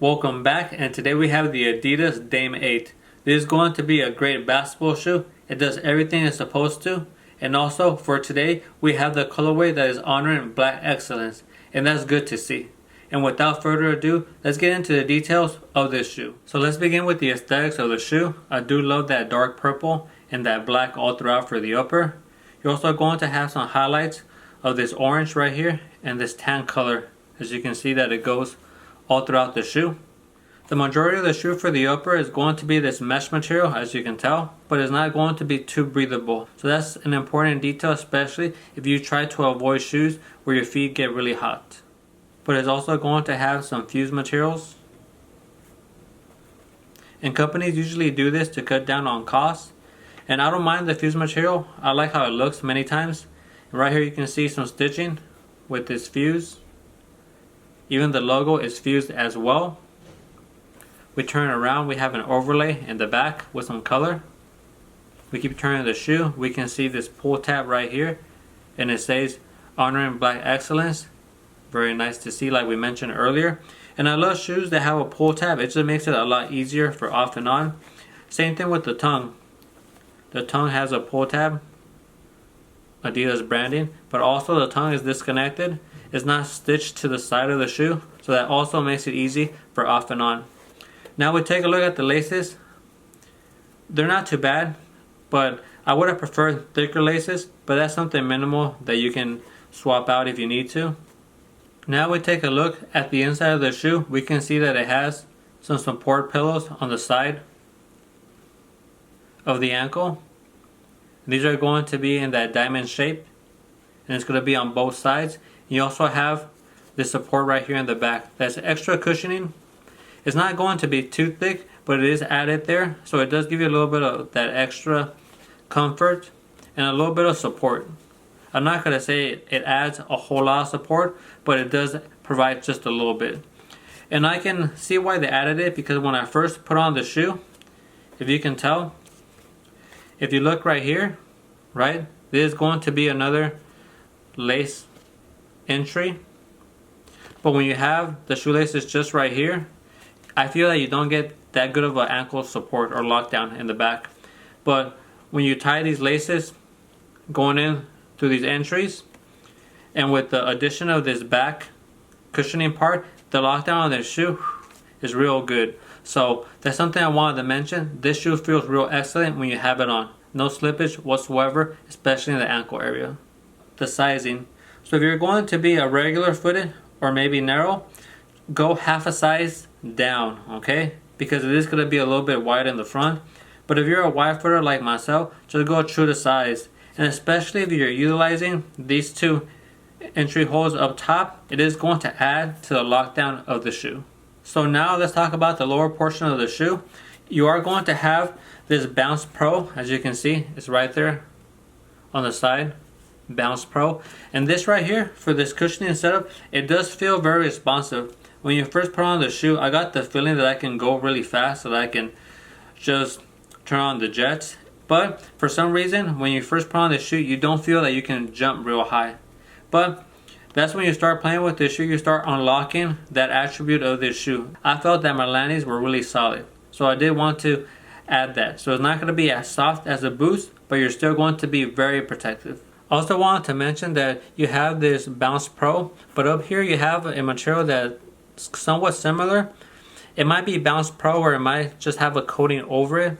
Welcome back, and today we have the Adidas Dame 8. This is going to be a great basketball shoe. It does everything it's supposed to. And also for today we have the colorway that is honoring black excellence, and that's good to see. And without further ado, let's get into the details of this shoe. So let's begin with the aesthetics of the shoe. I do love that dark purple and that black all throughout for the upper. You're also going to have some highlights of this orange right here and this tan color. As you can see that it goes all throughout the shoe. The majority of the shoe for the upper is going to be this mesh material, as you can tell, but it's not going to be too breathable. So that's an important detail, especially if you try to avoid shoes where your feet get really hot. But it's also going to have some fused materials. And companies usually do this to cut down on costs. And I don't mind the fused material. I like how it looks many times. And right here you can see some stitching with this fuse. Even the logo is fused as well. We turn it around, we have an overlay in the back with some color. We keep turning the shoe, we can see this pull tab right here, and it says honoring black excellence. Very nice to see, like we mentioned earlier. And I love shoes that have a pull tab. It just makes it a lot easier for off and on. Same thing with the tongue. The tongue has a pull tab, Adidas branding, but also the tongue is disconnected. It's not stitched to the side of the shoe, so that also makes it easy for off and on. Now we take a look at the laces. They're not too bad, but I would have preferred thicker laces, but that's something minimal that you can swap out if you need to. Now we take a look at the inside of the shoe. We can see that it has some support pillows on the side of the ankle. These are going to be in that diamond shape, and it's going to be on both sides. You also have this support right here in the back. That's extra cushioning. It's not going to be too thick, but it is added there, so it does give you a little bit of that extra comfort and a little bit of support. I'm not going to say it adds a whole lot of support, but it does provide just a little bit. And I can see why they added it, because when I first put on the shoe, if you can tell, if you look right here, right, there's going to be another lace entry. But when you have the shoelaces just right here, I feel that you don't get that good of an ankle support or lockdown in the back. But when you tie these laces going in through these entries, and with the addition of this back cushioning part, the lockdown on this shoe is real good. So that's something I wanted to mention. This shoe feels real excellent when you have it on. No slippage whatsoever, especially in the ankle area. The sizing. So if you're going to be a regular footed or maybe narrow, go half a size down, okay? Because it is going to be a little bit wide in the front. But if you're a wide footer like myself, just go true to size. And especially if you're utilizing these two entry holes up top, it is going to add to the lockdown of the shoe. So now let's talk about the lower portion of the shoe. You are going to have this Bounce Pro, as you can see, it's right there on the side. Bounce Pro, and this right here for this cushioning setup, it does feel very responsive. When you first put on the shoe, I got the feeling that I can go really fast, so that I can just turn on the jets. But for some reason, when you first put on the shoe, you don't feel that you can jump real high. But that's when you start playing with this shoe, you start unlocking that attribute of this shoe. I felt that my landings were really solid, so I did want to add that. So it's not going to be as soft as a Boost, but you're still going to be very protective. Also wanted to mention that you have this Bounce Pro, but up here you have a material that's somewhat similar. It might be Bounce Pro, or it might just have a coating over it,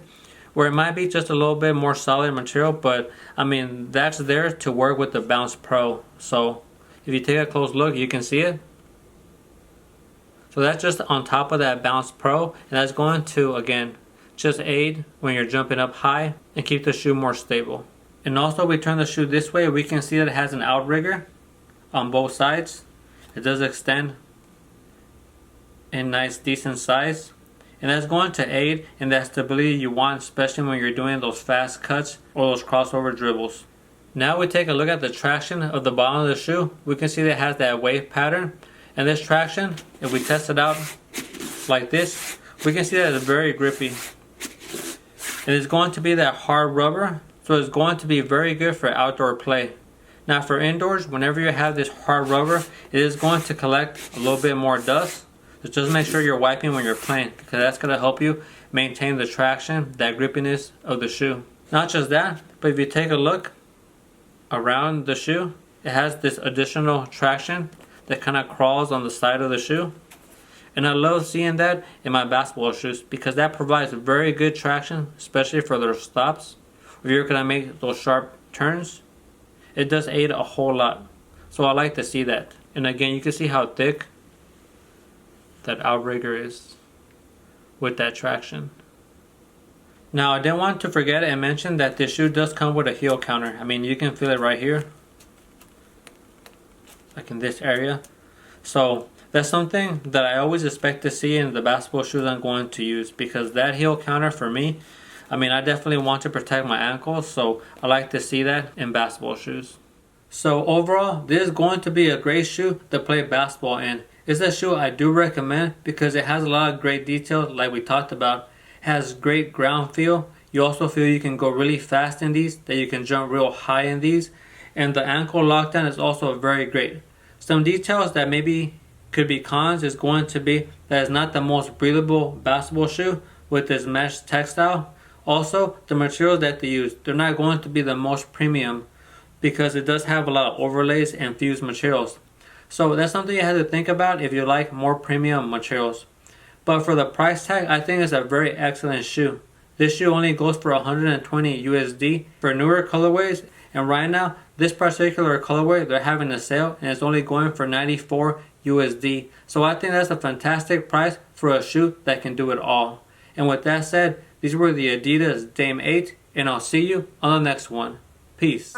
where it might be just a little bit more solid material, but I mean, that's there to work with the Bounce Pro. So if you take a close look, you can see it. So that's just on top of that Bounce Pro, and that's going to, again, just aid when you're jumping up high and keep the shoe more stable. And also, we turn the shoe this way, we can see that it has an outrigger on both sides. It does extend in nice decent size, and that's going to aid in that stability you want, especially when you're doing those fast cuts or those crossover dribbles. Now we take a look at the traction of the bottom of the shoe. We can see that it has that wave pattern, and this traction, if we test it out like this, we can see that it's very grippy. It is going to be that hard rubber, so it's going to be very good for outdoor play. Now for indoors, whenever you have this hard rubber, it is going to collect a little bit more dust. Just make sure you're wiping when you're playing, because that's going to help you maintain the traction, that grippiness of the shoe. Not just that, but if you take a look around the shoe, it has this additional traction that kind of crawls on the side of the shoe. And I love seeing that in my basketball shoes, because that provides very good traction, especially for their stops. If you're going to make those sharp turns, it does aid a whole lot. So I like to see that. And again, you can see how thick that outrigger is with that traction. Now, I didn't want to forget and mention that this shoe does come with a heel counter. I mean, you can feel it right here, like in this area. So that's something that I always expect to see in the basketball shoes I'm going to use, because that heel counter for me, I mean, I definitely want to protect my ankles, so I like to see that in basketball shoes. So overall, this is going to be a great shoe to play basketball in. It's a shoe I do recommend because it has a lot of great details like we talked about. It has great ground feel. You also feel you can go really fast in these, that you can jump real high in these. And the ankle lockdown is also very great. Some details that maybe could be cons is going to be that it's not the most breathable basketball shoe with this mesh textile. Also, the materials that they use, they're not going to be the most premium, because it does have a lot of overlays and fused materials. So that's something you have to think about if you like more premium materials. But for the price tag, I think it's a very excellent shoe. This shoe only goes for 120 USD for newer colorways, and right now this particular colorway they're having a sale and it's only going for 94 USD. So I think that's a fantastic price for a shoe that can do it all. And with that said, these were the Adidas Dame 8, and I'll see you on the next one. Peace.